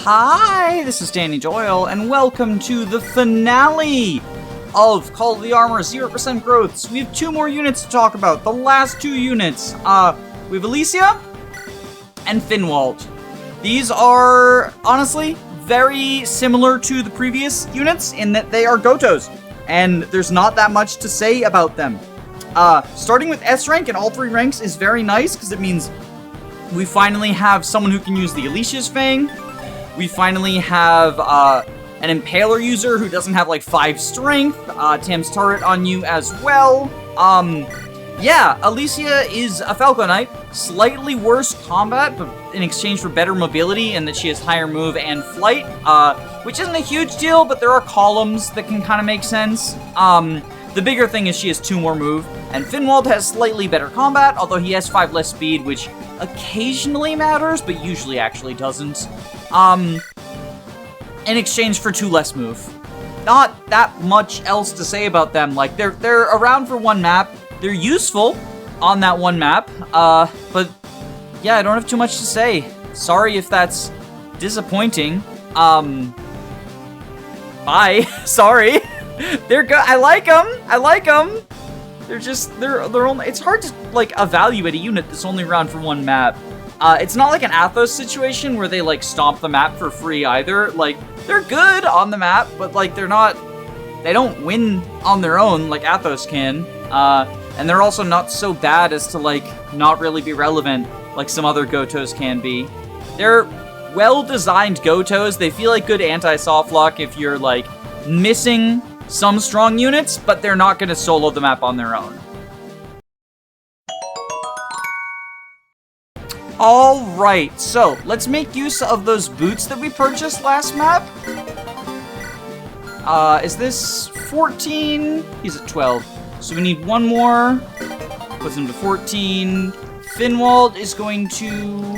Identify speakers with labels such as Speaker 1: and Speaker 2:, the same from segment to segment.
Speaker 1: Hi, this is Danny Doyle, and welcome to the finale of Call of the Armor 0% growth. So we have two more units to talk about. The last two units. We have Alicia and Finwald. These are, honestly, very similar to the previous units in that they are Gotos, and there's not that much to say about them. Starting with S rank in all three ranks is very nice, because it means we finally have someone who can use the Alicia's Fang. We finally have an Impaler user who doesn't have like 5 strength. Tam's turret on you as well. Yeah, Alicia is a Falco Knight. Slightly worse combat, but in exchange for better mobility, and that she has higher move and flight, which isn't a huge deal, but there are columns that can kind of make sense. The bigger thing is she has 2 more move, and Finwald has slightly better combat, although he has 5 less speed, which occasionally matters, but usually actually doesn't. In exchange for 2 less move. Not that much else to say about them. Like, they're around for one map. They're useful on that one map. But yeah, I don't have too much to say. Sorry if that's disappointing. Bye. Sorry. They're good. I like them. They're only, it's hard to like evaluate a unit that's only around for one map. It's not like an Athos situation where they like stomp the map for free either. Like, they're good on the map, but like they don't win on their own like Athos can. And they're also not so bad as to like not really be relevant like some other Gotos can be. They're well-designed Gotos. They feel like good anti-soft lock if you're like missing some strong units, but they're not going to solo the map on their own. Alright, so let's make use of those boots that we purchased last map. Is this 14? He's at 12. So we need one more. Puts him to 14. Finwald is going to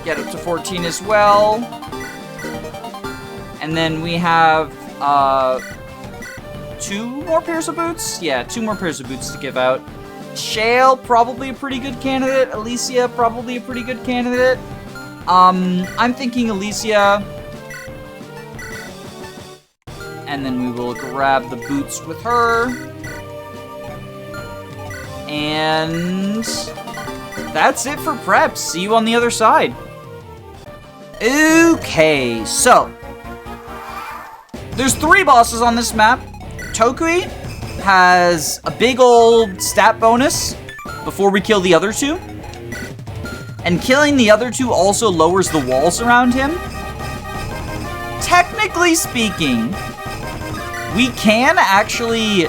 Speaker 1: get up to 14 as well. And then we have 2 more pairs of boots? Yeah, 2 more pairs of boots to give out. Shale, probably a pretty good candidate. Alicia, probably a pretty good candidate. I'm thinking Alicia. And then we will grab the boots with her. And that's it for preps. See you on the other side. Okay, so there's 3 bosses on this map. Tokui has a big old stat bonus before we kill the other 2. And killing the other 2 also lowers the walls around him. Technically speaking, we can actually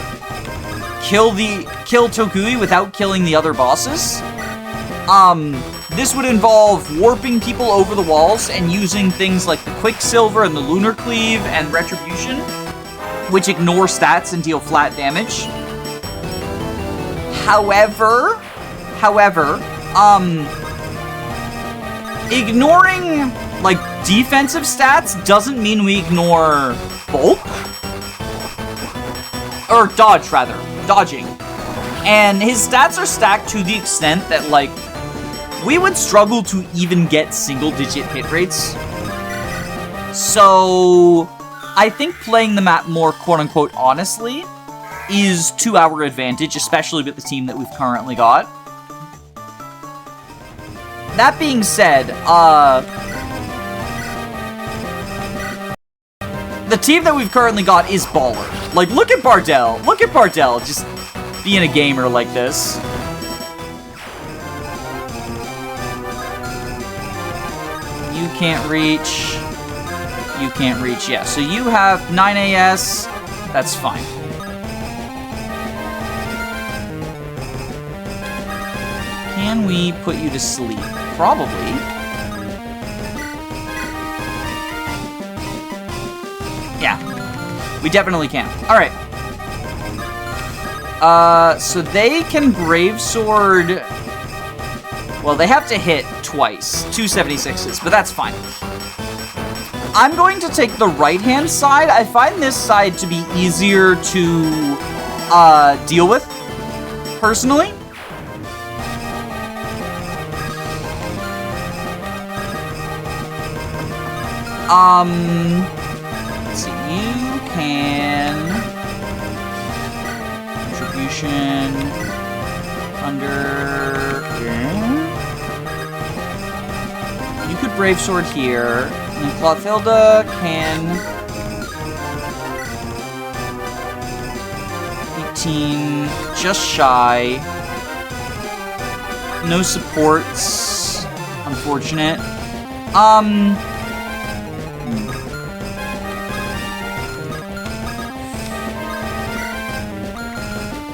Speaker 1: kill Tokui without killing the other bosses. This would involve warping people over the walls and using things like the Quicksilver and the Lunar Cleave and Retribution, which ignore stats and deal flat damage. However, ignoring, like, defensive stats doesn't mean we ignore bulk. Or dodge, rather. Dodging. And his stats are stacked to the extent that, like, we would struggle to even get single-digit hit rates. So I think playing the map more quote-unquote honestly is to our advantage, especially with the team that we've currently got. That being said, the team that we've currently got is baller. Like, look at Bardell. Look at Bardell just being a gamer like this. You can't reach. You can't reach, yeah. So you have 9 AS, that's fine. Can we put you to sleep? Probably. Yeah, we definitely can. All right. So they can Brave Sword. Well, they have to hit twice, 276s, but that's fine. I'm going to take the right-hand side. I find this side to be easier to deal with, personally. Let's see, you can... Contribution... Under... You could Brave Sword here, and then Clothilda can... 18, just shy. No supports, unfortunate.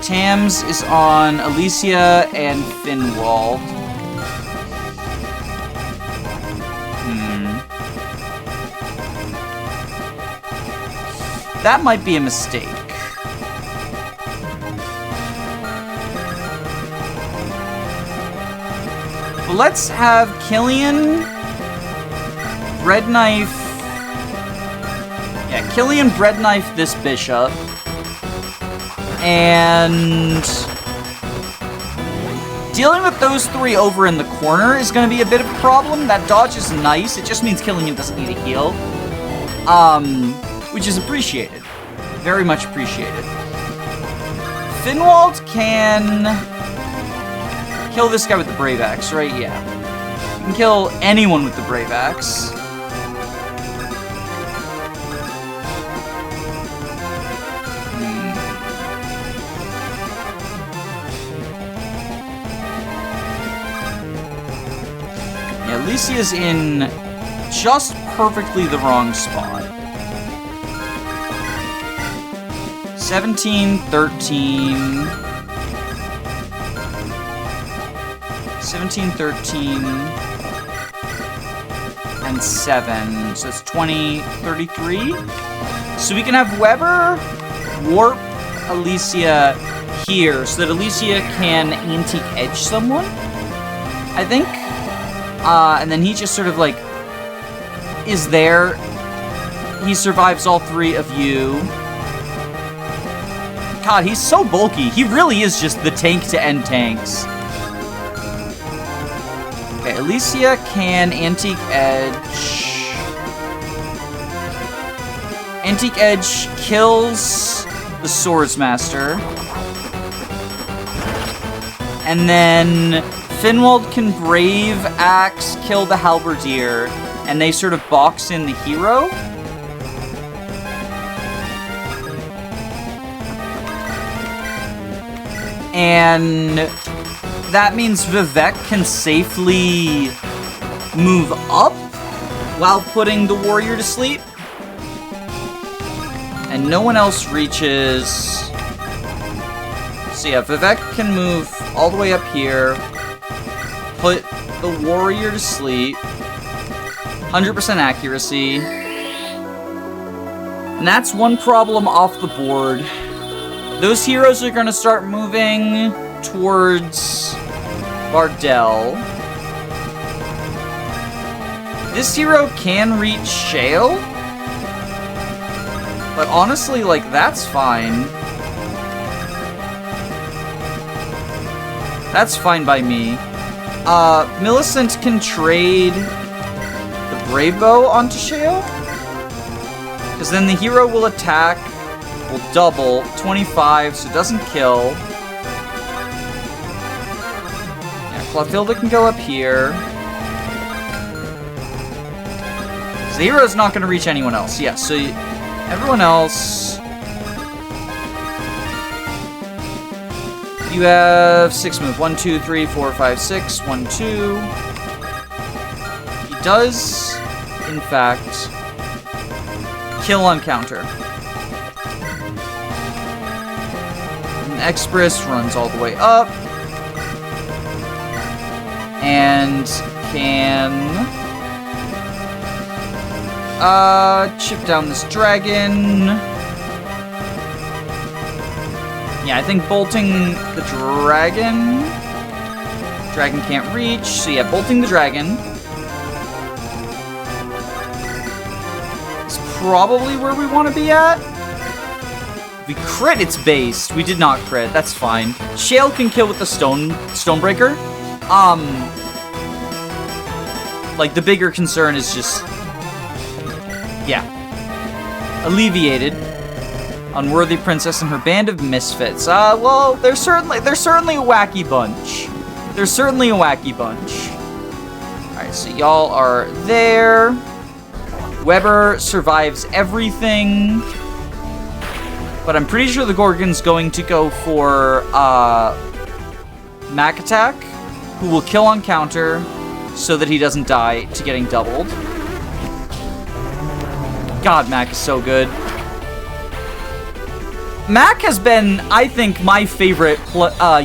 Speaker 1: Tams is on Alicia and Finwald. That might be a mistake. Well, let's have Killian, Bread Knife. Yeah, Killian Bread Knife this bishop. And dealing with those three over in the corner is going to be a bit of a problem. That dodge is nice. It just means Killian doesn't need a heal. Which is appreciated. Very much appreciated. Finwald can kill this guy with the Brave Axe, right? Yeah. You can kill anyone with the Brave Axe. Yeah, Alicia's in just perfectly the wrong spot. 17, 13... 17, 13, and 7. So it's 20, 33. So we can have Weber warp Alicia here so that Alicia can antique edge someone, I think. And then he just sort of like is there. He survives all three of you. God, he's so bulky. He really is just the tank to end tanks. Okay, Alicia can Antique Edge. Antique Edge kills the Swordsmaster. And then Finwald can Brave Axe kill the Halberdier. And they sort of box in the hero. And that means Vivek can safely move up while putting the warrior to sleep. And no one else reaches. So yeah, Vivek can move all the way up here, put the warrior to sleep, 100% accuracy. And that's one problem off the board. Those heroes are going to start moving towards Bardell. This hero can reach Shale. But honestly, like, that's fine. That's fine by me. Millicent can trade the Brave Bow onto Shale. Because then the hero will attack, will double, 25, so it doesn't kill. Yeah, Clothilda can go up here. So the hero's not going to reach anyone else. Yeah, so everyone else... You have 6 move. 1, 2, 3, 4, 5, 6. 1, 2. He does, in fact, kill on counter. And Express runs all the way up. And can... chip down this dragon. Yeah, I think bolting the dragon... Dragon can't reach, so yeah, bolting the dragon is probably where we want to be at. We crit its base. We did not crit, that's fine. Shale can kill with the Stonebreaker. Like, the bigger concern is just Yeah. Alleviated. Unworthy princess and her band of misfits. Well, they're certainly a wacky bunch. They're certainly a wacky bunch. Alright, so y'all are there. Weber survives everything. But I'm pretty sure the Gorgon's going to go for, Mac Attack, who will kill on counter so that he doesn't die to getting doubled. God, Mac is so good. Mac has been, I think, my favorite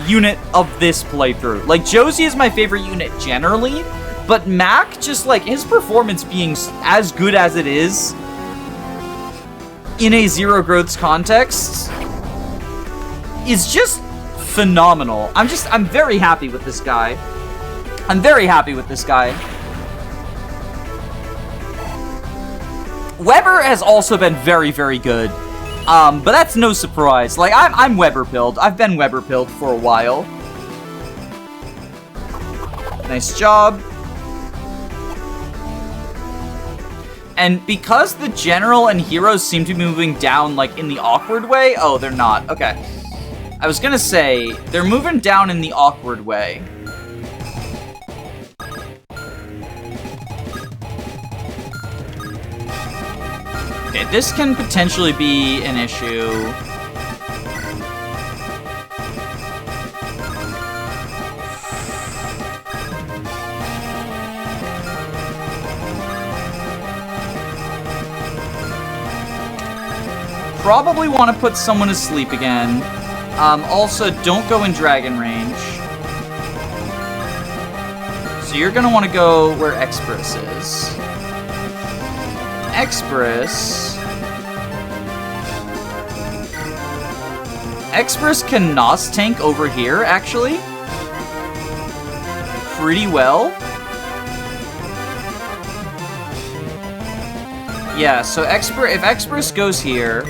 Speaker 1: unit of this playthrough. Like, Josie is my favorite unit generally, but Mac, just like, his performance being as good as it is in a Zero Growths context is just phenomenal. I'm very happy with this guy. I'm very happy with this guy. Weber has also been very, very good. But that's no surprise. Like, I'm Weber-pilled. I've been Weber-pilled for a while. Nice job. And because the general and heroes seem to be moving down, like, in the awkward way... Oh, they're not. Okay. I was gonna say, they're moving down in the awkward way. Okay, this can potentially be an issue. Probably want to put someone to sleep again. Also, don't go in dragon range. So you're gonna want to go where Express is. Express can NOS tank over here, actually. Pretty well. Yeah, so if Express goes here,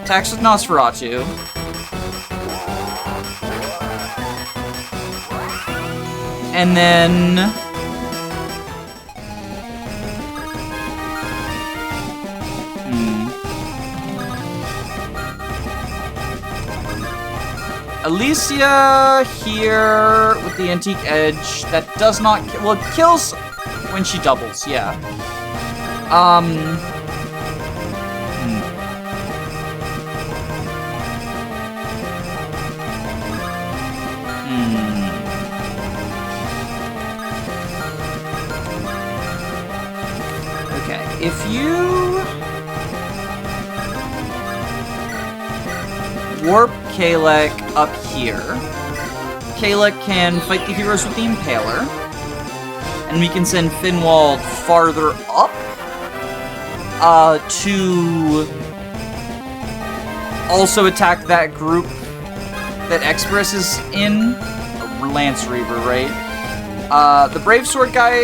Speaker 1: attacks with Nosferatu. And then... Alicia here with the Antique Edge. That does not... Well, it kills when she doubles, yeah. Okay, if you... warp Kalek up here. Kalek can fight the heroes with the Impaler. And we can send Finwald farther up to also attack that group that Express is in. Lance Reaver, right? The Brave Sword guy...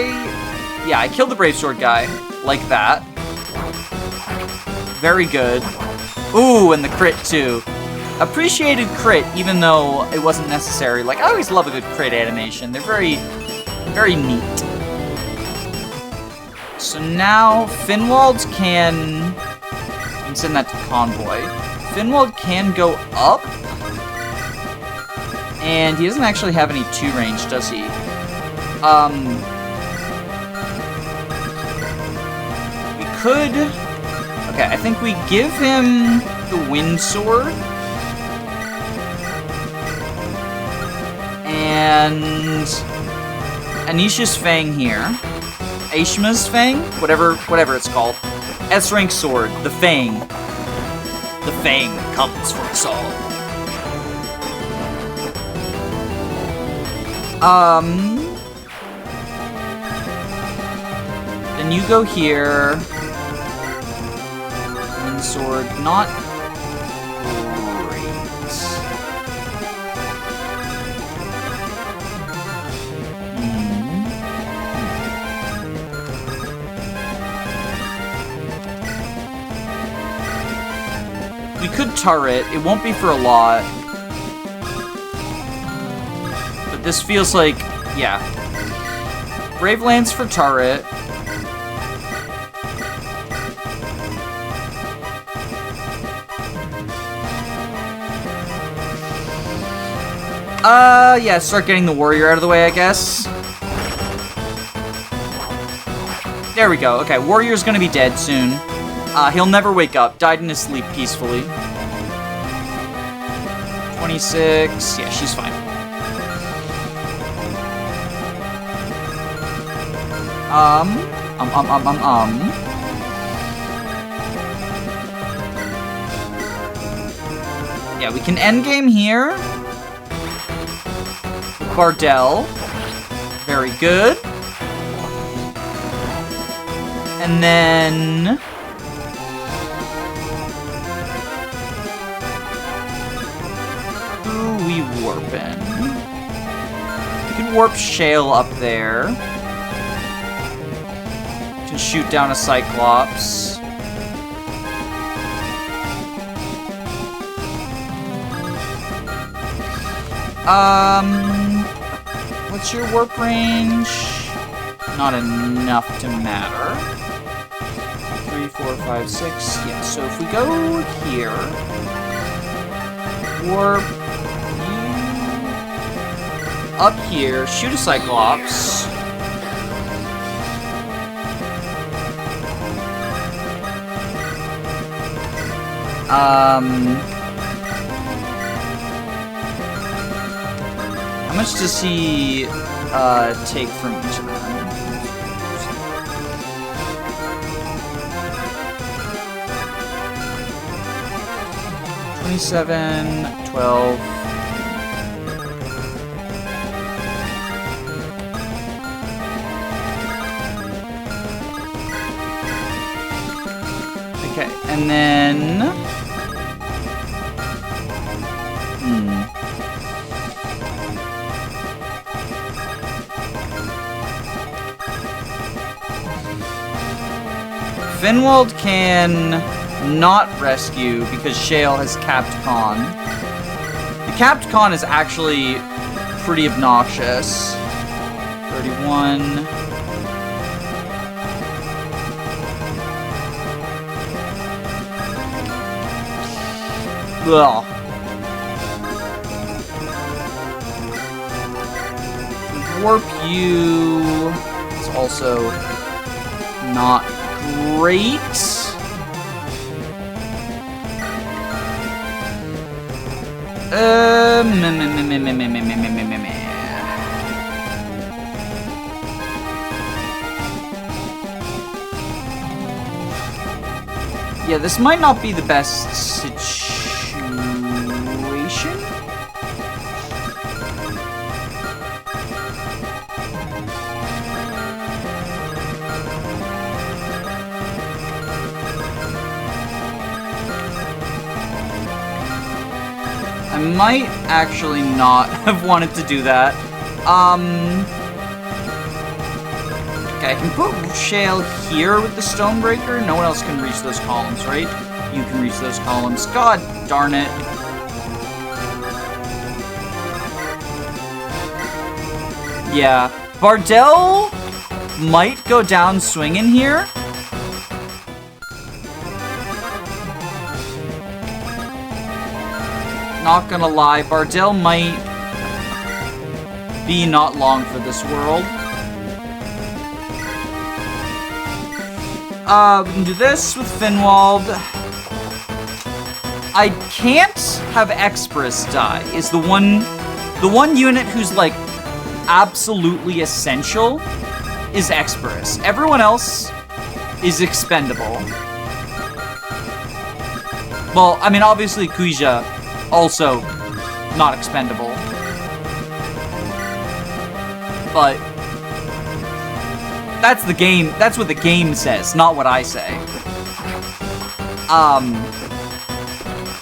Speaker 1: Yeah, I killed the Brave Sword guy. Like that. Very good. Ooh, and the crit, too. Appreciated crit, even though it wasn't necessary. Like, I always love a good crit animation. They're very, very neat. So now, Finwald can send that to Convoy. Finwald can go up. And he doesn't actually have any 2 range, does he? We could... Okay, I think we give him the Wind Sword. And Anisha's Fang here. Aishma's Fang? Whatever it's called. S-rank sword. The Fang. The Fang comes for us all. Then you go here. Wind sword. Not we could turret. It won't be for a lot. But this feels like, yeah. Brave Lance for turret. Yeah, start getting the warrior out of the way, I guess. There we go. Okay, warrior's gonna be dead soon. He'll never wake up. Died in his sleep peacefully. 26. Yeah, she's fine. Yeah, we can end game here. Bardell. Very good. And then... who we warping? We can warp Shale up there. We can shoot down a Cyclops. What's your warp range? Not enough to matter. 3, 4, 5, 6. Yeah, so if we go here, warp you up here, shoot a Cyclops. How much does he take from each of them? 27, 12. Okay, and then... Finwald can not rescue because Shale has capped con. The capped con is actually pretty obnoxious. 31. Ugh. Warp you is also not great. Yeah, this might not be the best situation. I might actually not have wanted to do that. Okay, I can put Shale here with the Stonebreaker. No one else can reach those columns, right? You can reach those columns. God darn it. Yeah. Bardell might go down swinging here. Not gonna lie, Bardell might be not long for this world. We can do this with Finwald. I can't have Express die, is the one unit who's like absolutely essential is Express. Everyone else is expendable. Well, I mean, obviously Kuija also not expendable. But that's the game, that's what the game says, not what I say.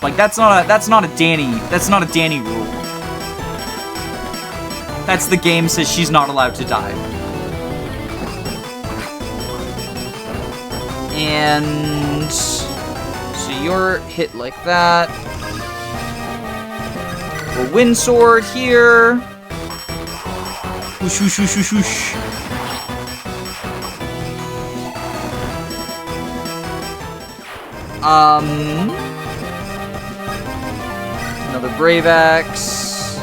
Speaker 1: Like that's not a Danny rule. That's the game says she's not allowed to die. And so you're hit like that. We'll Windsword here. Whoosh, whoosh, whoosh, whoosh, whoosh. Another Brave Axe.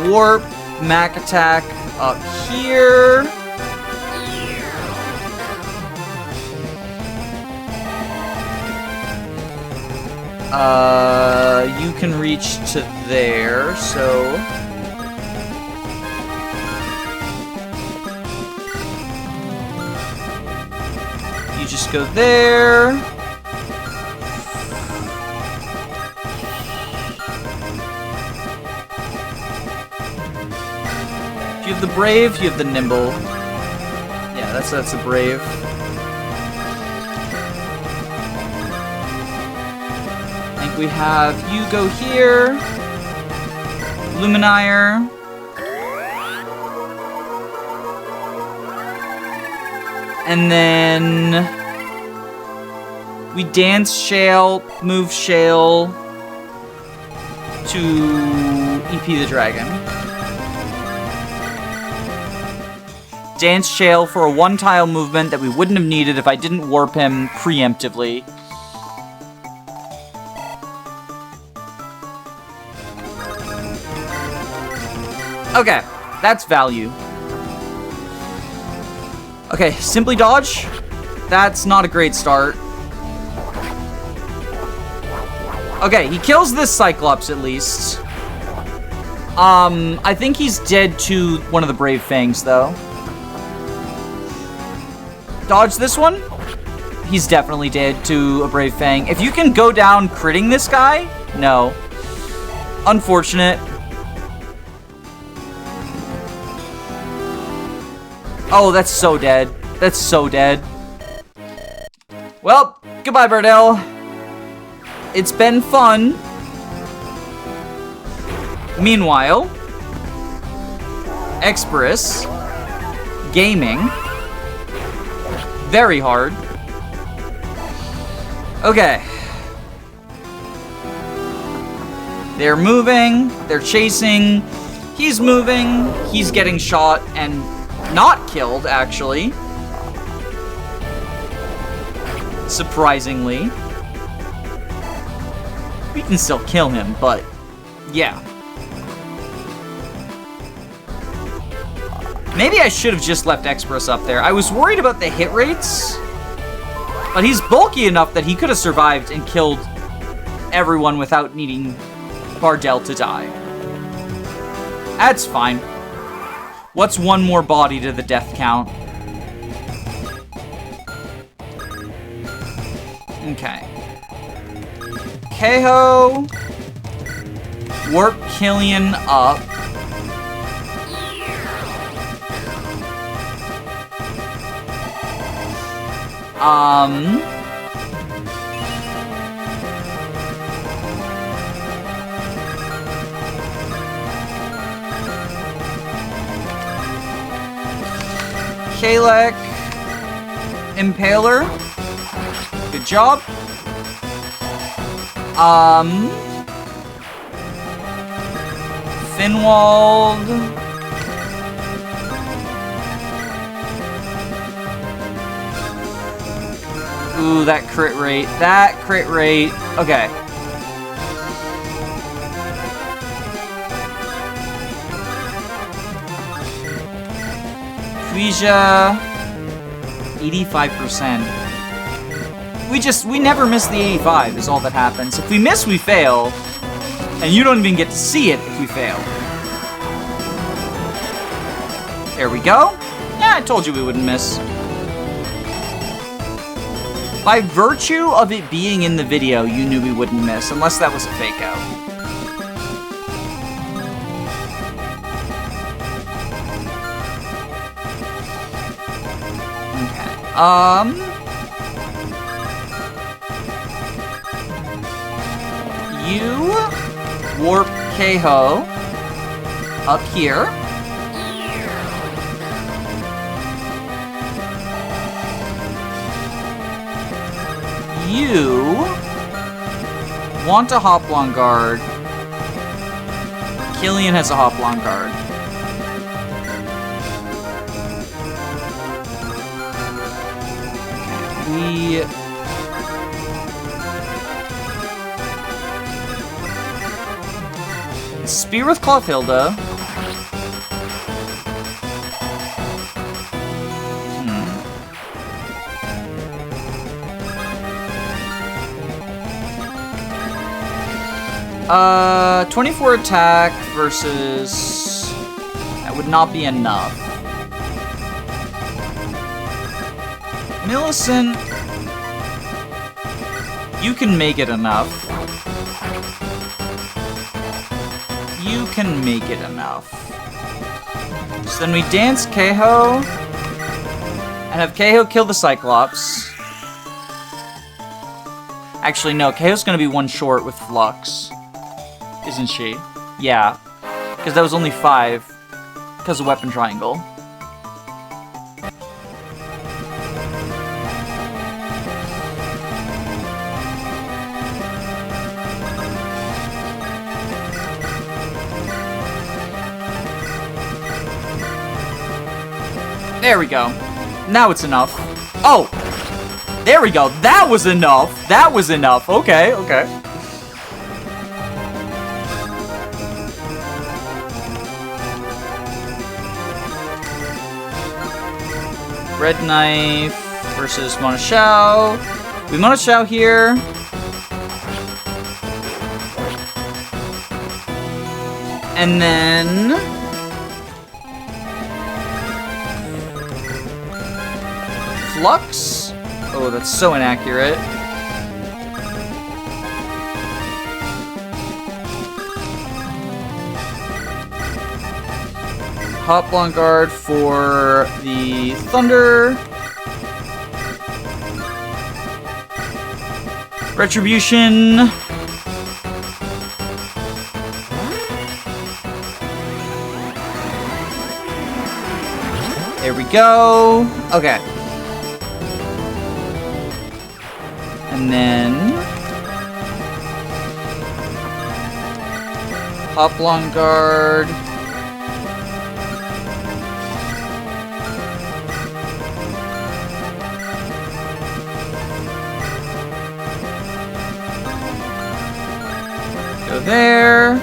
Speaker 1: warp, Mac attack up here. You can reach to there, so... You just go there. If you have the brave, you have the nimble. Yeah, that's a brave. I think we have you go here. Luminire. And then we dance Shale, move Shale to EP the dragon. Dance Shale for a one-tile movement that we wouldn't have needed if I didn't warp him preemptively. Okay, that's value. Okay, simply dodge. That's not a great start. Okay, he kills this Cyclops at least. I think he's dead to one of the Brave Fangs, though. Dodge this one. He's definitely dead to a Brave Fang. If you can go down critting this guy, no. Unfortunate. Oh, that's so dead. That's so dead. Well, goodbye, Bardell. It's been fun. Meanwhile, Express Gaming. Very hard. Okay. They're moving. They're chasing. He's moving. He's getting shot and not killed, actually. Surprisingly. We can still kill him, but yeah. Maybe I should have just left Express up there. I was worried about the hit rates, but he's bulky enough that he could have survived and killed everyone without needing Bardell to die. That's fine. What's one more body to the death count? Okay. Keho. Warp Killian up. Kalek, Impaler, good job. Finwald. Ooh, that crit rate. That crit rate. Okay. Quija, 85%. We never miss the 85 is all that happens. If we miss, we fail. And you don't even get to see it if we fail. There we go. Yeah, I told you we wouldn't miss. By virtue of it being in the video, you knew we wouldn't miss, unless that was a fake out. You warp Keho up here. You want a Hoplon guard. Killian has a Hoplon guard. We Spear with Clothilda. 24 attack versus... That would not be enough. Millicent... You can make it enough. You can make it enough. So then we dance Keho. And have Keho kill the Cyclops. Actually, no. Keho's gonna be one short with Flux. Isn't she? Yeah. Because that was only 5. Because of Weapon Triangle. There we go. Now it's enough. Oh! There we go. That was enough. That was enough. Okay, okay. Red Knife versus Mona Shao. We Mona Shao here. And then... Flux? Oh, that's so inaccurate. Hop on guard for the Thunder. Retribution. There we go. Okay. And then hop long guard. Go there.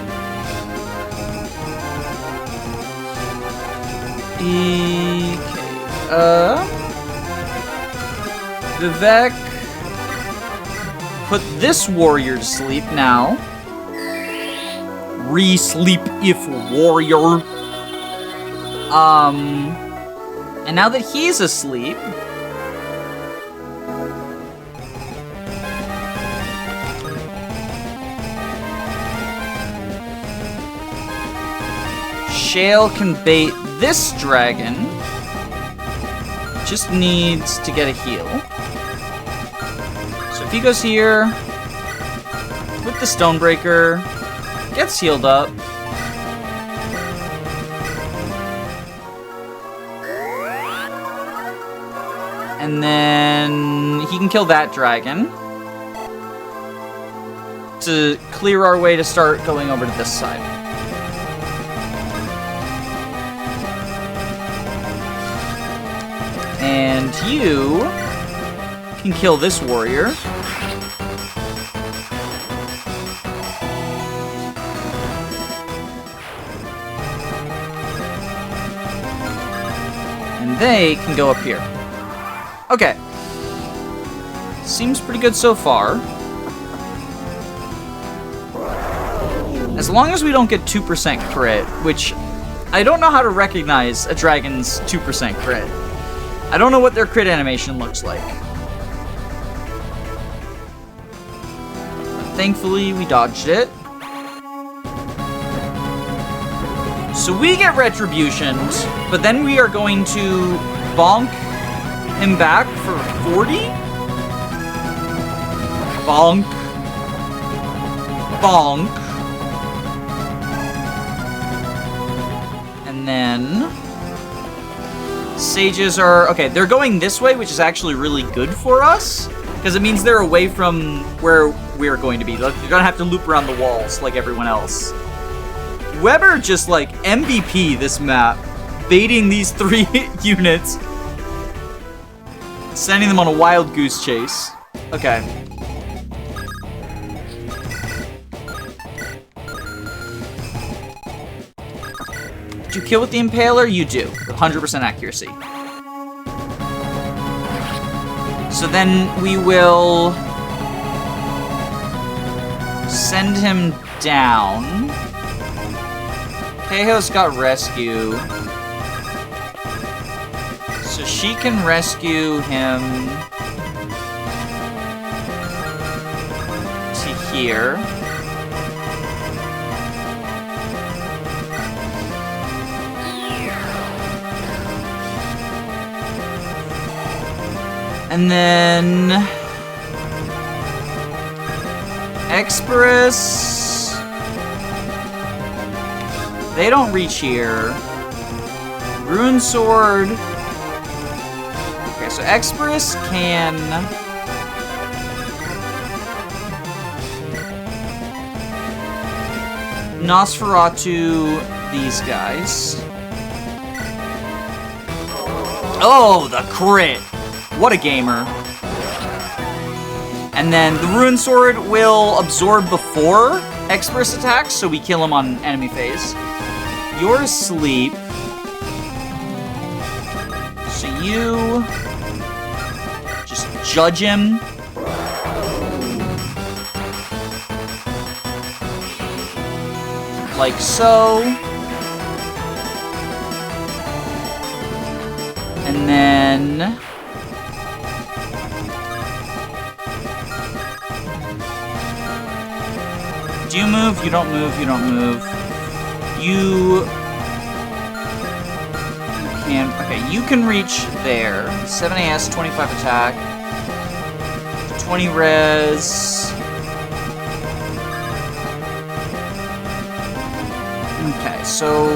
Speaker 1: Vivek. Put this warrior to sleep now. Re-sleep if warrior. And now that he's asleep, Shale can bait this dragon. Just needs to get a heal. So if he goes here with the Stonebreaker, gets healed up. And then he can kill that dragon to clear our way to start going over to this side. And you can kill this warrior. And they can go up here. Okay. Seems pretty good so far. As long as we don't get 2% crit, which I don't know how to recognize a dragon's 2% crit. I don't know what their crit animation looks like. Thankfully, we dodged it. So we get retributions, but then we are going to bonk him back for 40? Bonk. Bonk. And then sages are... Okay, they're going this way, which is actually really good for us, because it means they're away from where we're going to be. They're gonna have to loop around the walls like everyone else. Weber just, like, MVP this map, baiting these 3 units, sending them on a wild goose chase. Okay. Did you kill with the Impaler? You do, with 100% accuracy. So then we will send him down. Keiho's got rescue. So she can rescue him to here. And then Express, they don't reach here. Rune Sword. Okay, so Express can Nosferatu these guys. Oh, the crit! What a gamer. And then the Rune Sword will absorb before Express attacks, so we kill him on enemy phase. You're asleep. So you just judge him. Like so. And then do you move? You don't move, you don't move. You can, okay, you can reach there. 7 AS, 25 attack. 20 res. Okay, so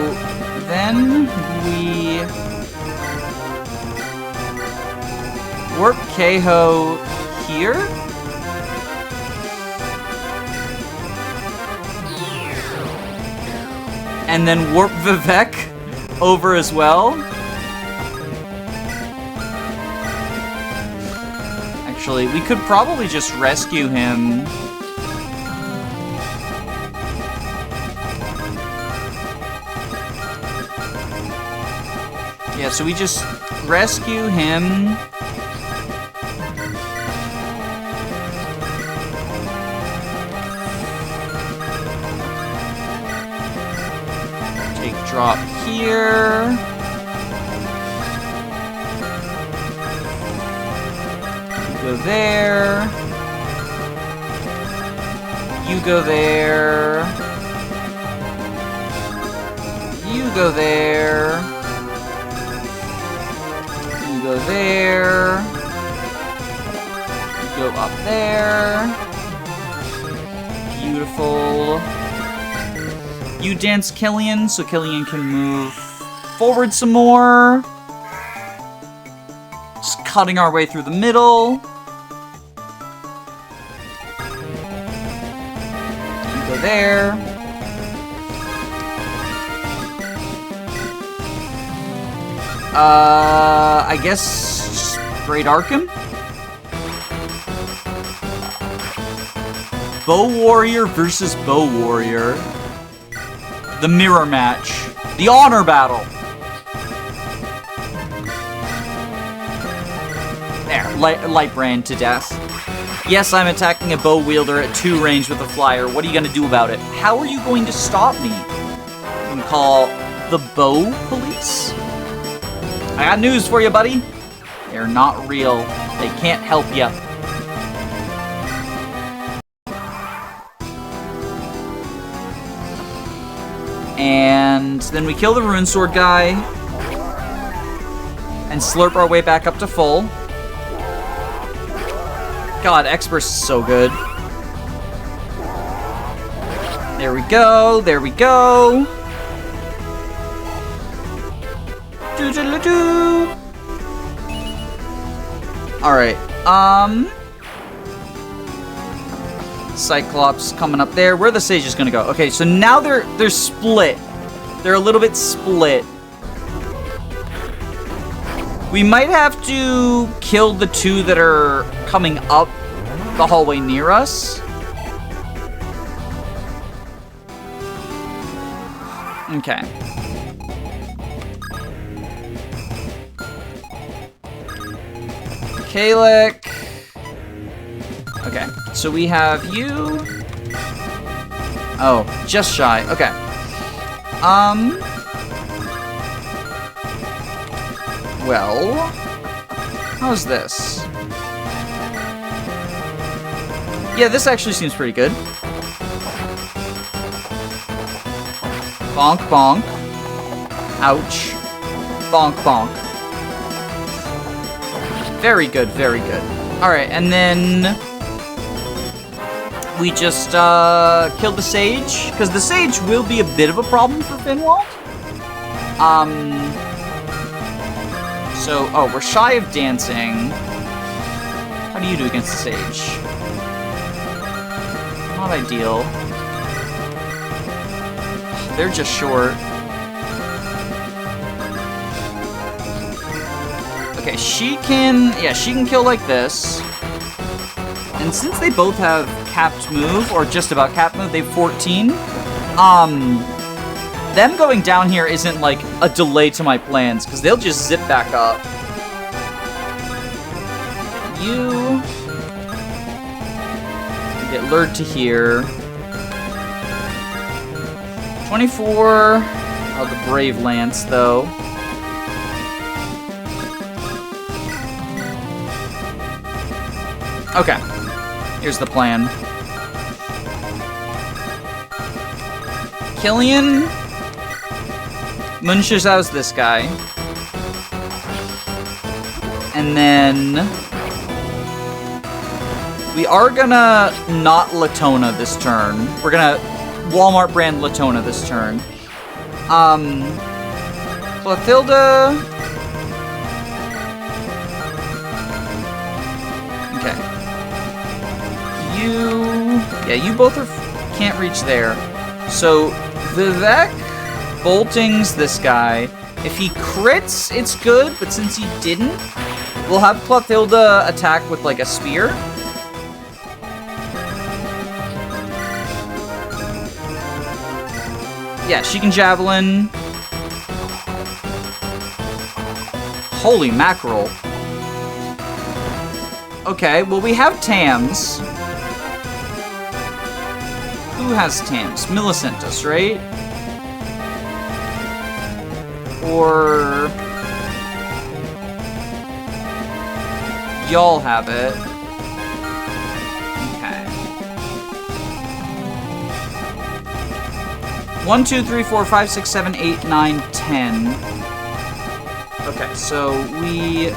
Speaker 1: then we warp Keiho here. And then warp Vivek over as well. Actually, we could probably just rescue him. Yeah, so we just rescue him. Drop here. You go there. You go there. You go there. You go there. You go up there. Beautiful. You dance Killian, so Killian can move forward some more. Just cutting our way through the middle. You go there. I guess just Great Arkham? Bow Warrior versus Bow Warrior. The mirror match. The honor battle. There, light brand to death. Yes, I'm attacking a bow wielder at 2 range with a flyer. What are you gonna do about it? How are you going to stop me? You can call the bow police? I got news for you, buddy. They're not real. They can't help you. And then we kill the Rune Sword guy and slurp our way back up to full. God, X-Burst is so good. There we go, there we go. Doo-doo-doo-doo. Alright, Cyclops coming up there. Where are the sages gonna go? Okay, so now they're split. They're a little bit split. We might have to kill the 2 that are coming up the hallway near us. Okay. Kalek. Okay, so we have you. Oh, just shy. Okay. Well, how's this? Yeah, this actually seems pretty good. Bonk, bonk. Ouch. Bonk, bonk. Very good, very good. Alright, and then we just killed the sage, because the sage will be a bit of a problem for Finwald. So, oh, we're shy of dancing. How do you do against the sage? Not ideal. They're just short. Okay, she can kill like this. And since they both have capped move, or just about capped move, they have 14. Them going down here isn't like a delay to my plans, because they'll just zip back up. You get lured to here. 24 of the Brave Lance, though. Okay, here's the plan. Killian munches out this guy. And then we are gonna not Latona this turn. We're gonna Walmart brand Latona this turn. Clothilda. Okay. You both can't reach there. So Vivek boltings this guy. If he crits, it's good, but since he didn't, we'll have Clothilda attack with like a spear. Yeah, she can javelin. Holy mackerel. Okay, well we have Tams. Who has Tams? Millicentous, right? Or y'all have it. Okay. 1, 2, 3, 4, 5, 6, 7, 8, 9, 10. Okay, so we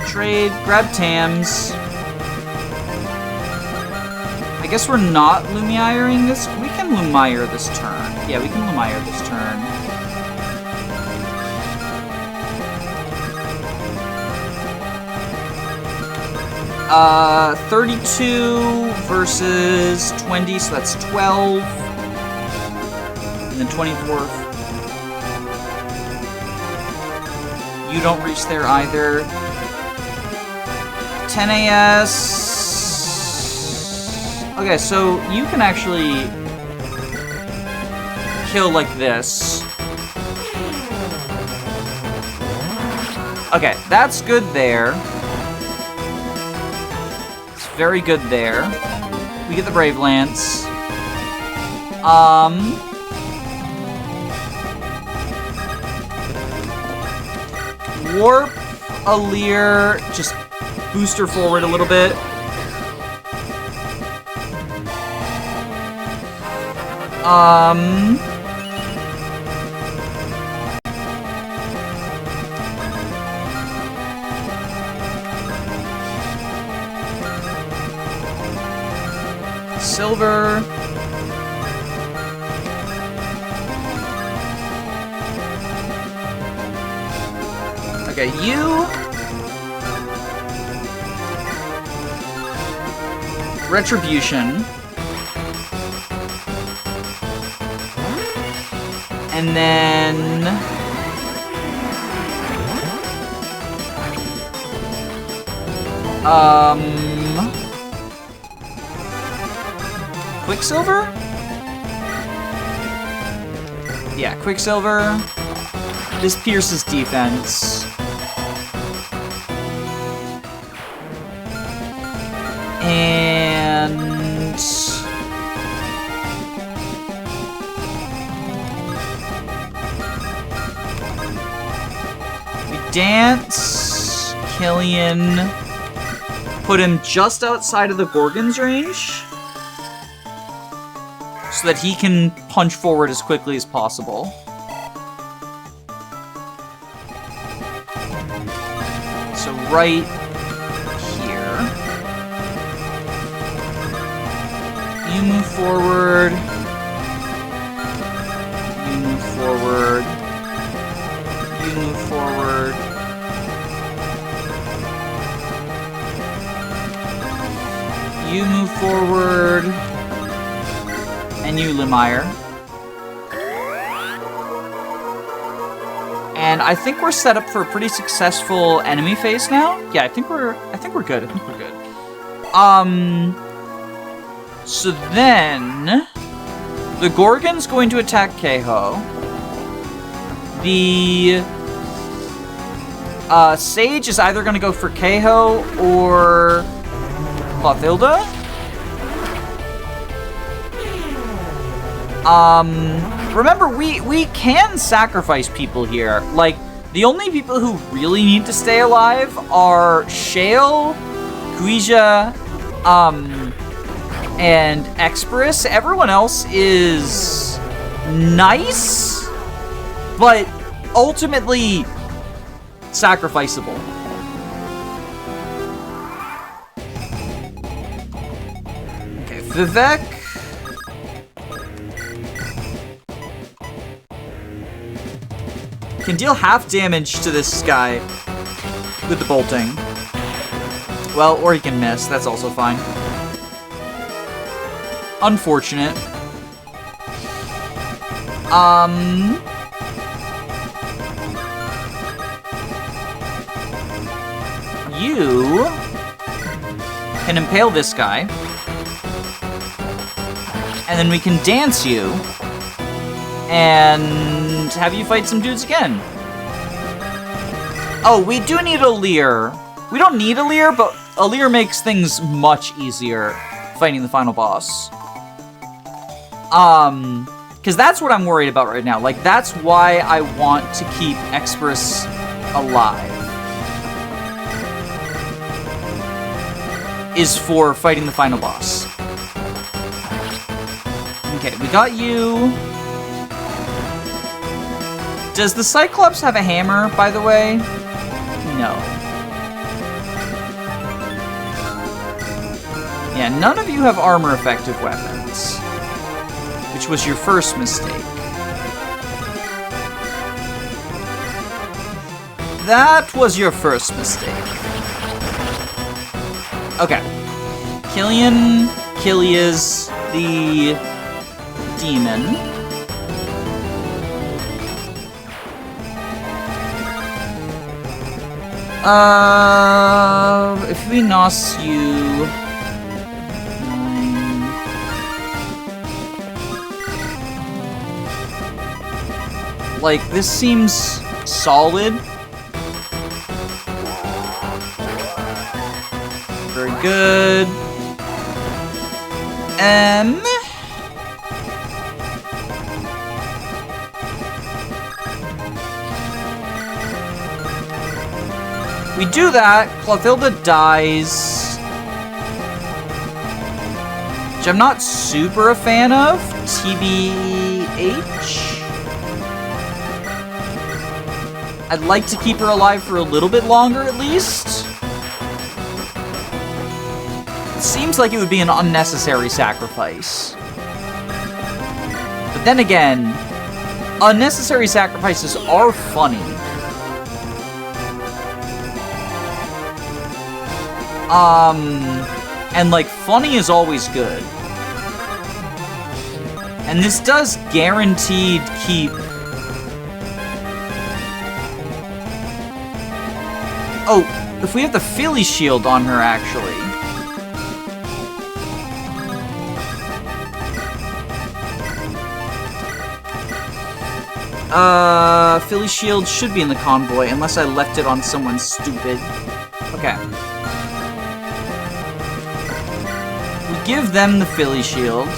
Speaker 1: trade, grab Tams. I guess we're not Lumiring this. We can Lumire this turn. Yeah, we can Lumire this turn. Uh, 32 versus 20, so that's 12. And then 24. You don't reach there either. 10 AS. Okay, so you can actually kill like this. Okay, that's good there. It's very good there. We get the Brave Lance. Warp Alir, just boost her forward a little bit. Silver. Okay, you. Retribution. And then Quicksilver? Yeah, Quicksilver. This pierces defense. And dance Killian, put him just outside of the Gorgon's range so that he can punch forward as quickly as possible. So right here. You move forward. You move forward. You move forward. You move forward. And you, Lemire. And I think we're set up for a pretty successful enemy phase now. Yeah, I think we're good. So then the Gorgon's going to attack Keho. The Sage is either going to go for Keho or Clothilda. Remember, we can sacrifice people here. Like, the only people who really need to stay alive are Shale, Guija, and Express. Everyone else is nice, but ultimately sacrificable. Okay, Vivek. Can deal half damage to this guy with the bolting. Well, or he can miss. That's also fine. Unfortunate. You can impale this guy. And then we can dance you. And have you fight some dudes again. Oh, we do need a Leer. We don't need a Leer, but a Leer makes things much easier fighting the final boss. Because that's what I'm worried about right now. Like, that's why I want to keep Express alive. Is for fighting the final boss. Okay, we got you. Does the Cyclops have a hammer, by the way? No. Yeah, none of you have armor-effective weapons. Which was your first mistake. That was your first mistake. Okay. Killian, Killias, the demon. If we nos you... Like, this seems solid. Very good. We do that, Clothilda dies. Which I'm not super a fan of. TBH. I'd like to keep her alive for a little bit longer, at least. It seems like it would be an unnecessary sacrifice. But then again, unnecessary sacrifices are funny. And like, funny is always good. And this does guaranteed keep... Oh, if we have the Philly shield on her, actually. Philly shield should be in the convoy, unless I left it on someone stupid. Okay. We give them the Philly shield.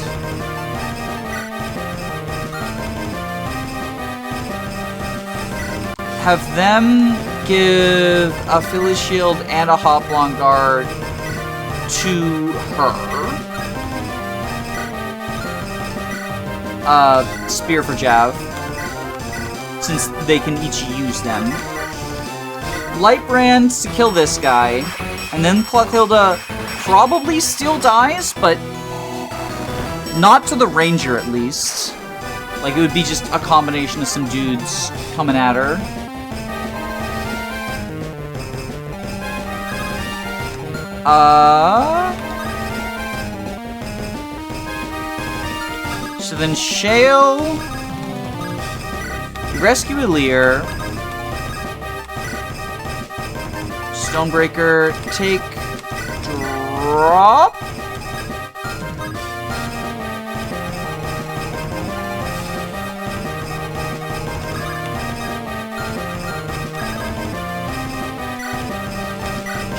Speaker 1: Have them give a Philly Shield and a Hoplon Guard to her. Spear for Jav, since they can each use them. Light Brands to kill this guy, and then Clothilda probably still dies, but not to the Ranger at least. Like, it would be just a combination of some dudes coming at her. So then Shale, rescue Elir, Stonebreaker, take drop.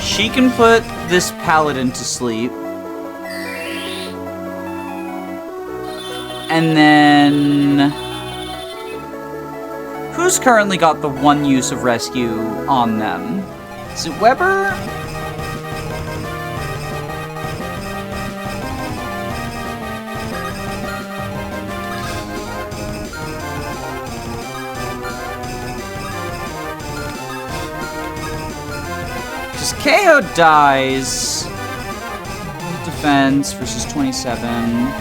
Speaker 1: She can put this Paladin to sleep. And then... who's currently got the one use of rescue on them? Is it Weber? Because KO dies. Defense versus 27.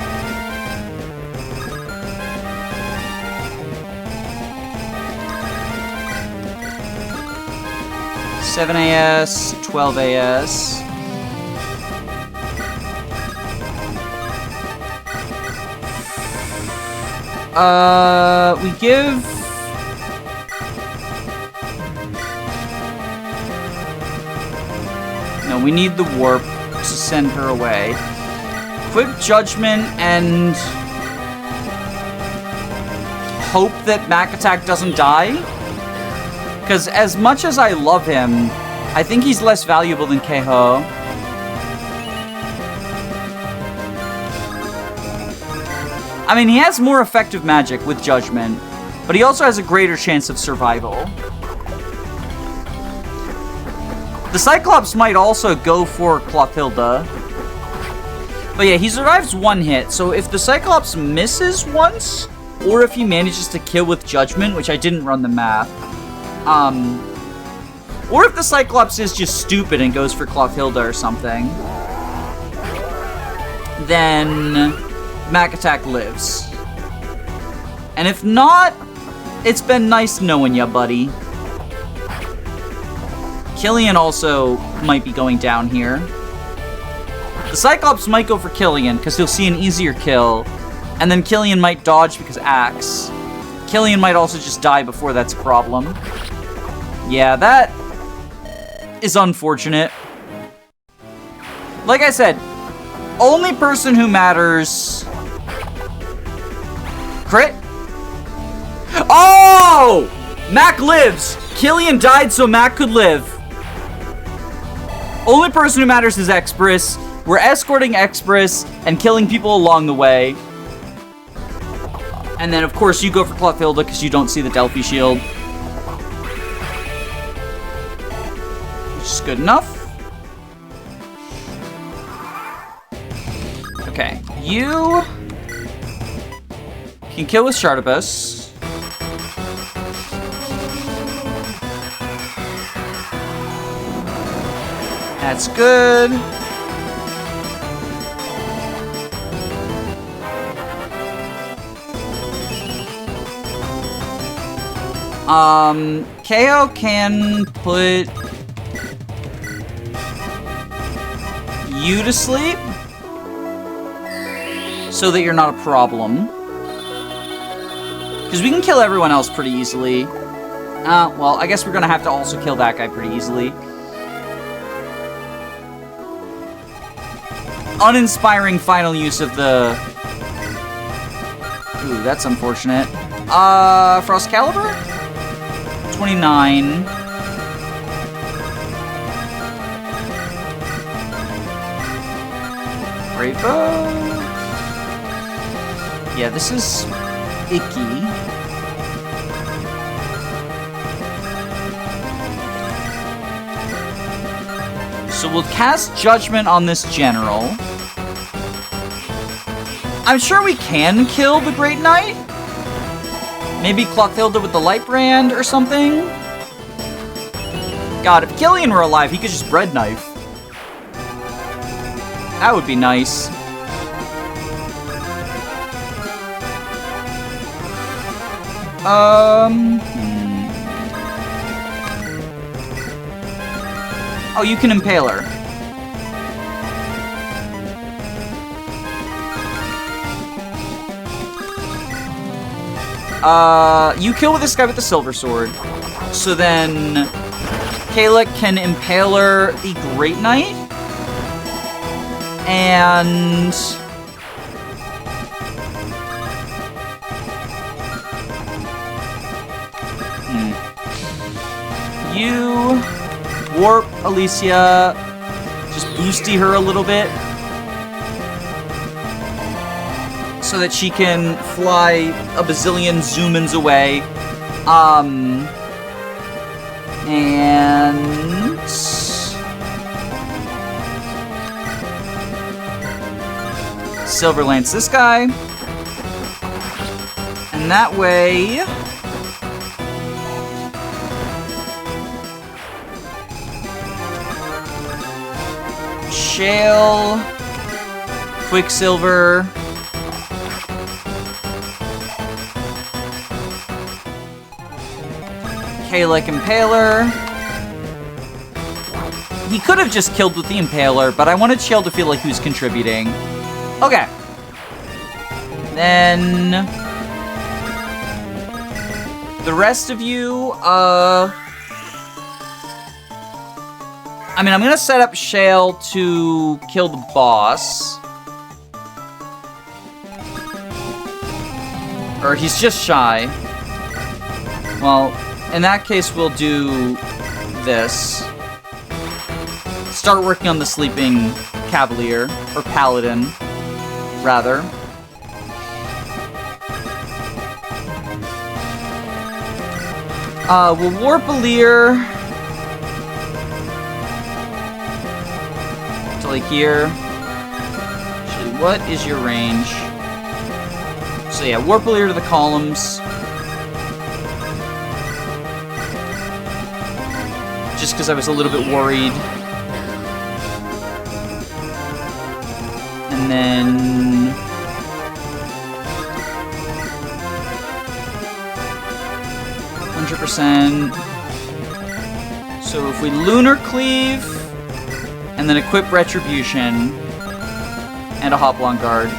Speaker 1: 7 AS, 12 AS. We give... no, we need the warp to send her away. Quick Judgment and... hope that Mac Attack doesn't die? Because as much as I love him, I think he's less valuable than Keho. I mean, he has more effective magic with Judgment, but he also has a greater chance of survival. The Cyclops might also go for Clothilda. But yeah, he survives one hit, so if the Cyclops misses once, or if he manages to kill with Judgment, which I didn't run the math, or if the Cyclops is just stupid and goes for Clothilda or something, then Mac Attack lives. And if not, it's been nice knowing ya, buddy. Killian also might be going down here. The Cyclops might go for Killian, because he'll see an easier kill, and then Killian might dodge because Axe. Killian might also just die before that's a problem. Yeah, that is unfortunate. Like I said, only person who matters... crit? Oh! Mac lives! Killian died so Mac could live. Only person who matters is Express. We're escorting Express and killing people along the way. And then, of course, you go for Clothilda because you don't see the Delphi shield. Which is good enough. Okay, you can kill with Shardabus. That's good. KO can put you to sleep so that you're not a problem. Because we can kill everyone else pretty easily. Well, I guess we're gonna have to also kill that guy pretty easily. Uninspiring final use of the... ooh, that's unfortunate. Frost Caliber? 29. Brave Bow. Yeah, this is icky. So we'll cast Judgment on this general. I'm sure we can kill the Great Knight. Maybe Clothilda with the Light Brand or something. God, if Killian were alive, he could just bread knife. That would be nice. Oh, you can impale her. You kill with this guy with the silver sword. So then Kayla can impale her the Great Knight. And you warp Alicia, just boosty her a little bit so that she can fly a bazillion zoom-ins away. And Silver Lance this guy. And that way Shale, Quicksilver, Kayla Impaler. He could have just killed with the Impaler, but I wanted Shale to feel like he was contributing. Okay. Then the rest of you, I mean, I'm gonna set up Shale to kill the boss. Or he's just shy. Well, in that case, we'll do this. Start working on the sleeping Cavalier, or Paladin, rather. We'll warp Aleer to like here. Actually, what is your range? So yeah, warp Aleer to the columns. Just because I was a little bit worried. And then 100%. So if we Lunar Cleave, and then equip Retribution, and a Hoplon Guard.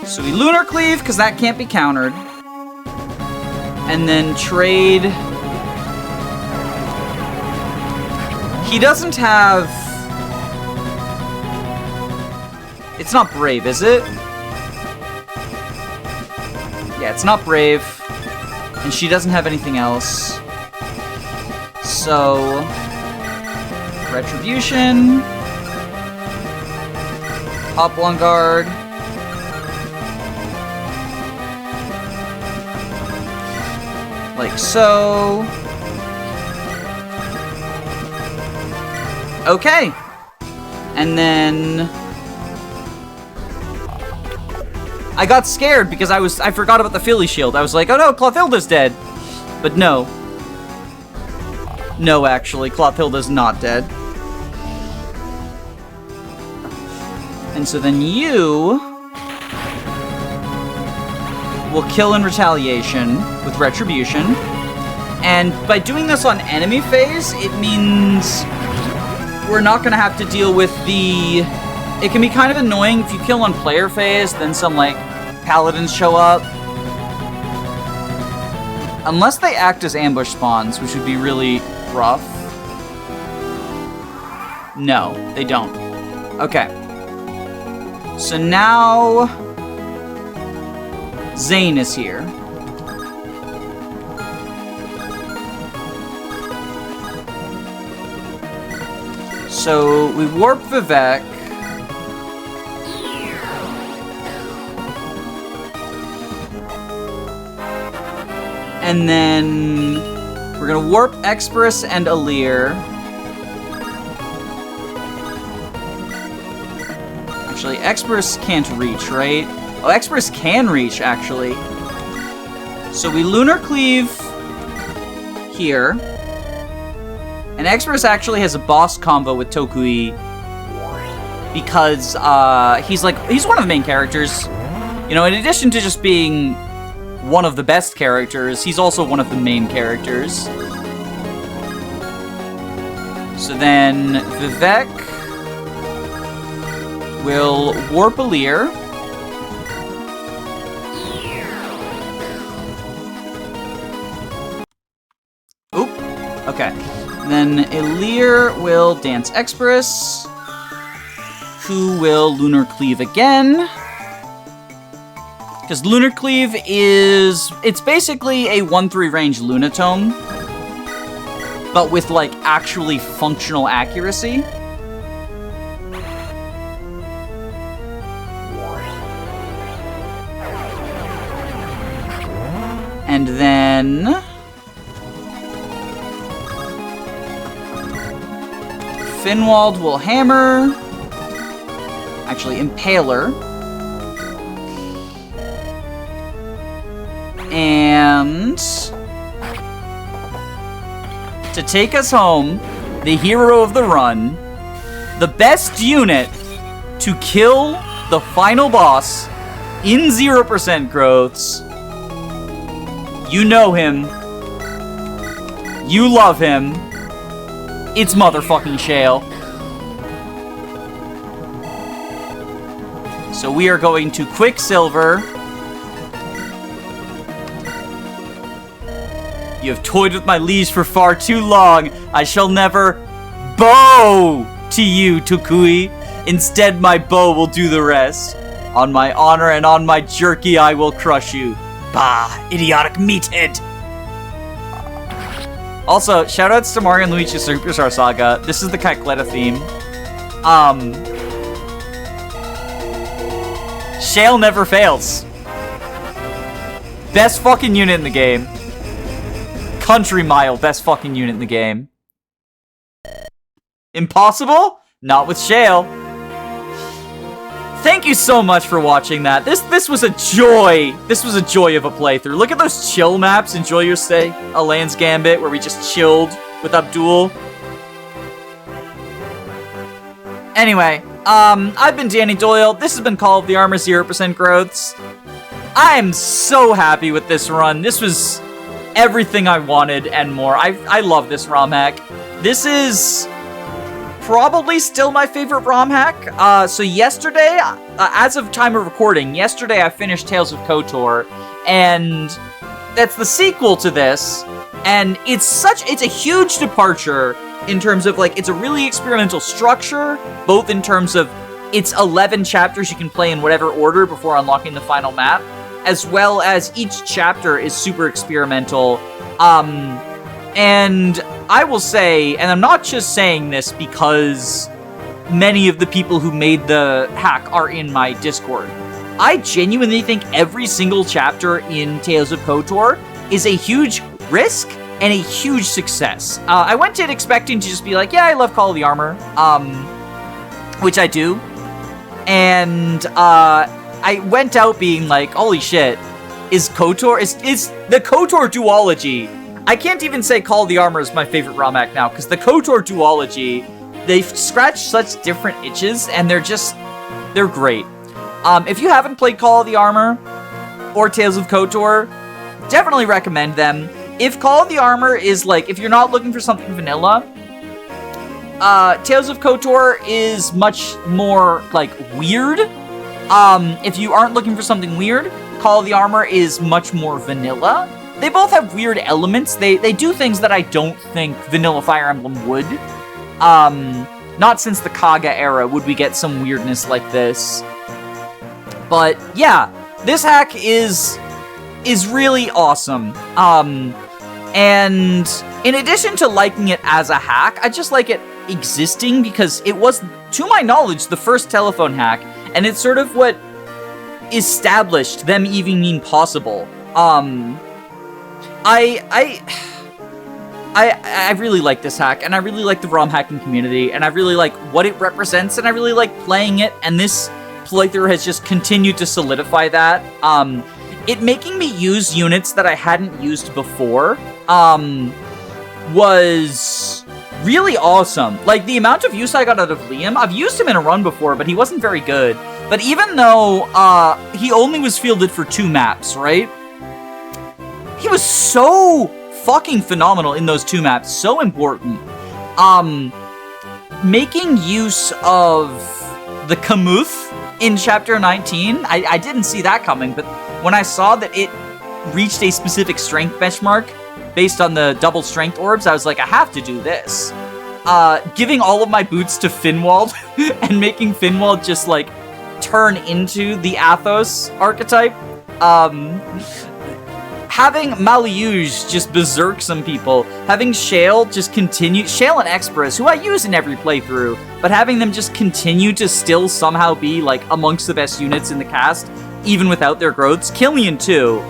Speaker 1: So we Lunar Cleave, because that can't be countered. And then trade. He doesn't have... It's not Brave, is it? Yeah, it's not Brave. And she doesn't have anything else. So... Retribution. Hoplon Guard. Like so. Okay. And then I got scared because I forgot about the Philly shield. I was like, oh no, Clothilda's dead. But no. No, actually, Clothilda's not dead. And so then you will kill in retaliation with Retribution. And by doing this on enemy phase, it means we're not going to have to deal with the... It can be kind of annoying if you kill on player phase, then some, like, paladins show up. Unless they act as ambush spawns, which would be really rough. No, they don't. Okay. So now Zane is here. So we warp Vivek. And then We're gonna warp Express and Alir. Actually, Express can't reach, right? Oh, Express can reach, actually. So we Lunar Cleave here. And Express actually has a boss combo with Tokui because he's one of the main characters. You know, in addition to just being one of the best characters, he's also one of the main characters. So then Vivek will warp Alir. Oop. Okay. Then Alir will dance Express, who will Lunar Cleave again. Because Lunar Cleave it's basically a 1-3 range Lunatome, but with, like, actually functional accuracy. And then Finwald will hammer. Actually, Impaler. And to take us home, the hero of the run, the best unit to kill the final boss in 0% growths. You know him. You love him. It's motherfucking Shale. So we are going to Quicksilver. You have toyed with my liege for far too long. I shall never bow to you, Tokui. Instead, my bow will do the rest. On my honor and on my jerky, I will crush you. Bah, idiotic meathead. Also, shoutouts to Mario and Luigi Superstar Saga. This is the Kakleta theme. Shale never fails. Best fucking unit in the game. Country Mile, best fucking unit in the game. Impossible? Not with Shale. Thank you so much for watching that. This was a joy. This was a joy of a playthrough. Look at those chill maps. Enjoy your stay. Alain's Gambit, where we just chilled with Abdul. Anyway, I've been Danny Doyle. This has been Call of the Armor 0% Growths. I am so happy with this run. This was everything I wanted and more. I love this ROM hack. This is probably still my favorite ROM hack. So yesterday, as of time of recording, yesterday I finished Tales of KOTOR, and that's the sequel to this, and it's a huge departure in terms of, like, it's a really experimental structure, both in terms of it's 11 chapters you can play in whatever order before unlocking the final map, as well as each chapter is super experimental. And I will say, and I'm not just saying this because many of the people who made the hack are in my Discord, I genuinely think every single chapter in Tales of KOTOR is a huge risk and a huge success. I went in expecting to just be like, yeah, I love Call of the Armor, which I do, and I went out being like, holy shit, is KOTOR, is the KOTOR duology. I can't even say Call of the Armor is my favorite ROM hack now, because the KOTOR duology, they've scratched such different itches, and they're great. If you haven't played Call of the Armor or Tales of KOTOR, definitely recommend them. If Call of the Armor is, like, if you're not looking for something vanilla, Tales of KOTOR is much more, like, weird. If you aren't looking for something weird, Call of the Armor is much more vanilla. They both have weird elements. They do things that I don't think vanilla Fire Emblem would. Not since the Kaga era would we get some weirdness like this. But yeah, this hack is really awesome. And in addition to liking it as a hack, I just like it existing because it was, to my knowledge, the first telephone hack, and it's sort of what established them even being possible. I really like this hack, and I really like the ROM hacking community, and I really like what it represents, and I really like playing it, and this playthrough has just continued to solidify that. It making me use units that I hadn't used before, was really awesome. Like, the amount of use I got out of Liam, I've used him in a run before, but he wasn't very good. But even though, he only was fielded for 2 maps, right? He was so fucking phenomenal in those 2 maps, so important. Making use of the Kamuth in Chapter 19, I didn't see that coming, but when I saw that it reached a specific strength benchmark based on the double strength orbs, I was like, I have to do this. Giving all of my boots to Finwald and making Finwald just, like, turn into the Athos archetype. Having Maliuge just berserk some people, having Shale just continue, Shale and Express, who I use in every playthrough, but having them just continue to still somehow be, like, amongst the best units in the cast, even without their growths. Killian, too.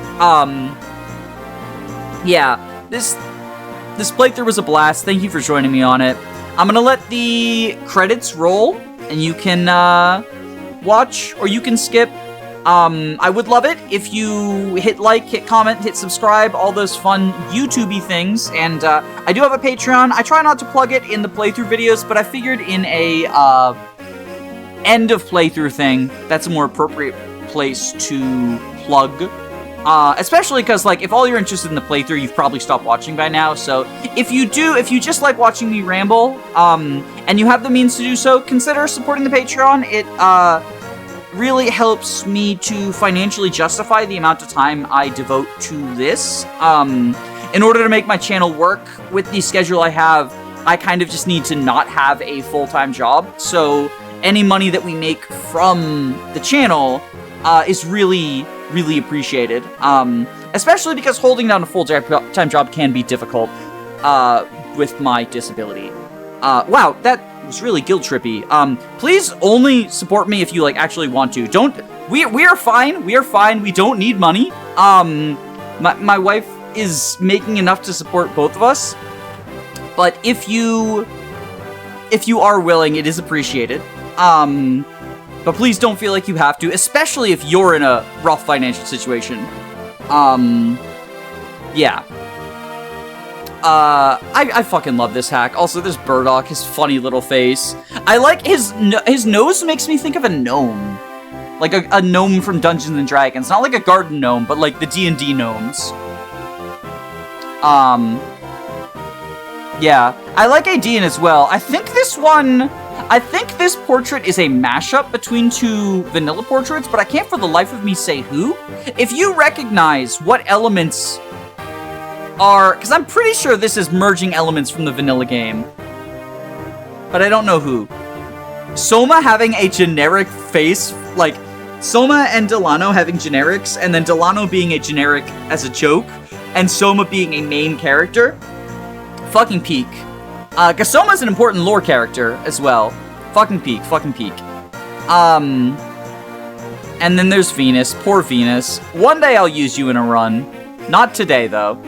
Speaker 1: Yeah, this playthrough was a blast. Thank you for joining me on it. I'm gonna let the credits roll, and you can, watch, or you can skip. I would love it if you hit like, hit comment, hit subscribe, all those fun YouTube-y things, and, I do have a Patreon. I try not to plug it in the playthrough videos, but I figured in a, end of playthrough thing, that's a more appropriate place to plug. Especially because, like, if all you're interested in the playthrough, you've probably stopped watching by now, so if you just like watching me ramble, and you have the means to do so, consider supporting the Patreon. It, really helps me to financially justify the amount of time I devote to this. In order to make my channel work with the schedule I have, I kind of just need to not have a full-time job, so any money that we make from the channel is really, really appreciated. Especially because holding down a full-time job can be difficult with my disability. Wow, that was really guilt-trippy. Please only support me if you, like, actually want to. We are fine. We are fine. We don't need money. My wife is making enough to support both of us. But if you are willing, it is appreciated. But please don't feel like you have to, especially if you're in a rough financial situation. Yeah. I fucking love this hack. Also, there's Burdock, his funny little face. I like his nose makes me think of a gnome. Like a gnome from Dungeons and Dragons. Not like a garden gnome, but like the D&D gnomes. Yeah. I like Aedean as well. I think this portrait is a mashup between 2 vanilla portraits, but I can't for the life of me say who. If you recognize what elements are, because I'm pretty sure this is merging elements from the vanilla game, but I don't know who. Soma having a generic face, like Soma and Delano having generics, and then Delano being a generic as a joke, and Soma being a main character. Fucking peak. Because Soma's an important lore character as well. Fucking peak, fucking peak. And then there's Venus, poor Venus. One day I'll use you in a run. Not today, though.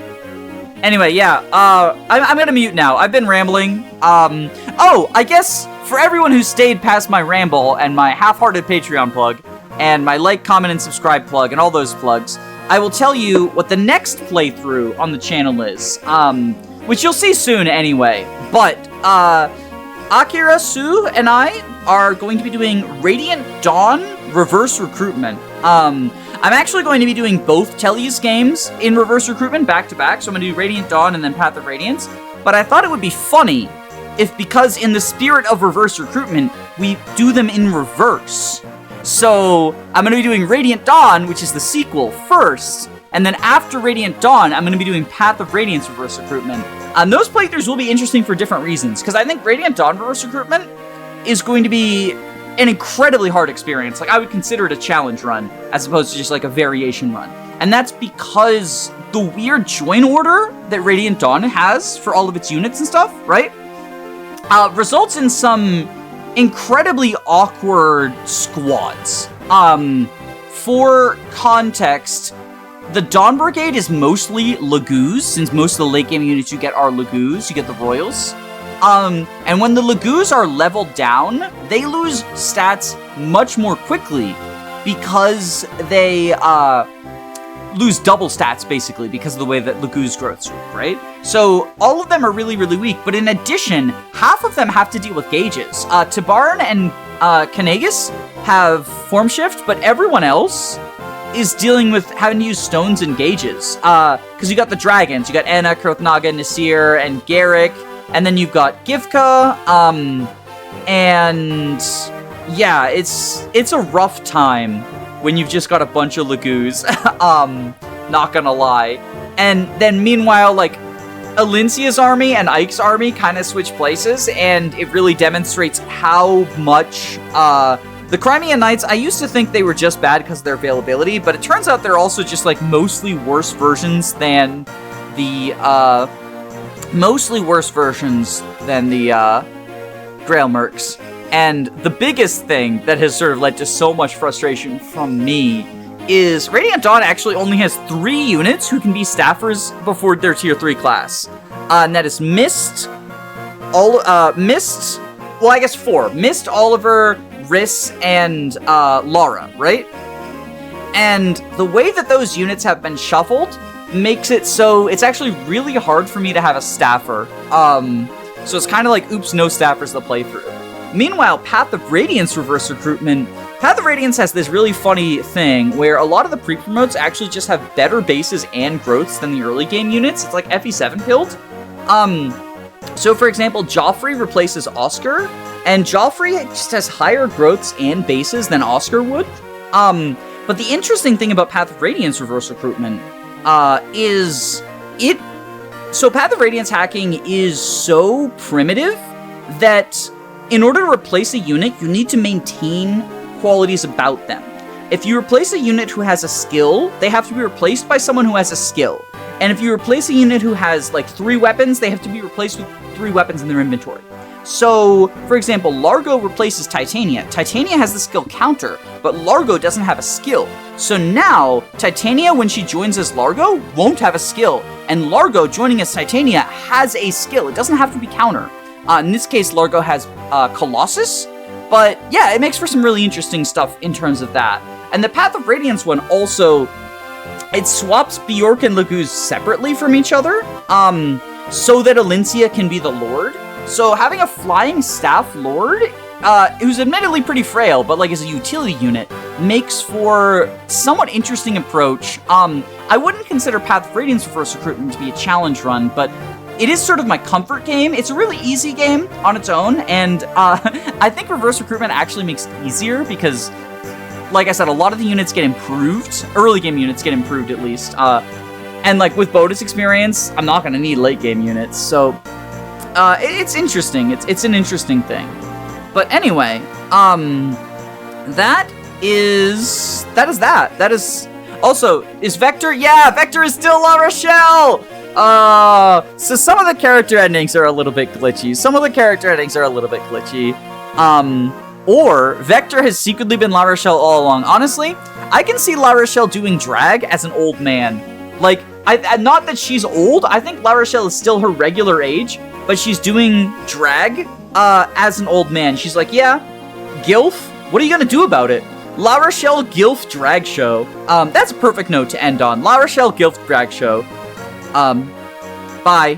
Speaker 1: Anyway, yeah, I'm gonna mute now. I've been rambling. Oh, I guess for everyone who stayed past my ramble and my half-hearted Patreon plug, and my like, comment, and subscribe plug, and all those plugs, I will tell you what the next playthrough on the channel is, which you'll see soon anyway. But, Akira, Sue, and I are going to be doing Radiant Dawn Reverse Recruitment. I'm actually going to be doing both Telly's games in reverse recruitment back-to-back, so I'm going to do Radiant Dawn and then Path of Radiance. But I thought it would be funny if, because in the spirit of reverse recruitment, we do them in reverse. So I'm going to be doing Radiant Dawn, which is the sequel, first, and then after Radiant Dawn, I'm going to be doing Path of Radiance reverse recruitment. And those playthroughs will be interesting for different reasons, because I think Radiant Dawn reverse recruitment is going to be an incredibly hard experience. Like, I would consider it a challenge run, as opposed to just, like, a variation run. And that's because the weird join order that Radiant Dawn has for all of its units and stuff, right? Results in some incredibly awkward squads. For context, The Dawn Brigade is mostly Lagoos, since most of the late game units you get are Lagoos. You get the Royals. And when the Lagoos are leveled down, they lose stats much more quickly because they lose double stats, basically, because of the way that Lagoos growth, right? So all of them are really, really weak, but in addition, half of them have to deal with gauges. Tabaran and Kanegas have Form Shift, but everyone else is dealing with having to use stones and gauges. Because you got the dragons, you got Anna, Krothnaga, Nasir, and Garrick, and then you've got Givka, and yeah, it's a rough time when you've just got a bunch of Lagoos, not gonna lie. And then meanwhile, like, Alincia's army and Ike's army kind of switch places, and it really demonstrates how much, the Crimean Knights, I used to think they were just bad because of their availability, but it turns out they're also just, like, mostly worse versions than the Grail Mercs. And the biggest thing that has sort of led to so much frustration from me is Radiant Dawn actually only has 3 units who can be staffers before their tier 3 class. And that is Mist, well, I guess 4. Mist, Oliver, Riss, and Lara, right? And the way that those units have been shuffled makes it so it's actually really hard for me to have a staffer. So it's kind of like, oops, no staffers to play through. Meanwhile, Path of Radiance reverse recruitment, Path of Radiance has this really funny thing where a lot of the pre-promotes actually just have better bases and growths than the early game units. It's like FE7 build. So for example, Joffrey replaces Oscar, and Joffrey just has higher growths and bases than Oscar would. But the interesting thing about Path of Radiance reverse recruitment so Path of Radiance hacking is so primitive that in order to replace a unit, you need to maintain qualities about them. If you replace a unit who has a skill, they have to be replaced by someone who has a skill. And if you replace a unit who has, like, 3 weapons, they have to be replaced with 3 weapons in their inventory. So, for example, Largo replaces Titania. Titania has the skill counter, but Largo doesn't have a skill. So now, Titania, when she joins as Largo, won't have a skill. And Largo, joining as Titania, has a skill. It doesn't have to be counter. In this case, Largo has Colossus. But yeah, it makes for some really interesting stuff in terms of that. And the Path of Radiance one also, it swaps Bjork and Lagoos separately from each other, so that Alincia can be the Lord. So having a flying staff Lord, who's admittedly pretty frail, but like as a utility unit, makes for somewhat interesting approach. I wouldn't consider Path of Radiance reverse recruitment to be a challenge run, but it is sort of my comfort game. It's a really easy game on its own, and I think reverse recruitment actually makes it easier because, like I said, a lot of the units get improved. Early game units get improved, at least. And like with bonus experience, I'm not going to need late game units, so it's interesting. It's an interesting thing. But anyway, that is also, is Vector? Yeah, Vector is still La Rochelle! So some of the character endings are a little bit glitchy. Or Vector has secretly been La Rochelle all along. Honestly, I can see La Rochelle doing drag as an old man. Like, not that she's old, I think La Rochelle is still her regular age, but she's doing drag as an old man. She's like, yeah, Gilf, what are you gonna do about it? La Rochelle Gilf drag show. That's a perfect note to end on. La Rochelle Gilf drag show. Bye.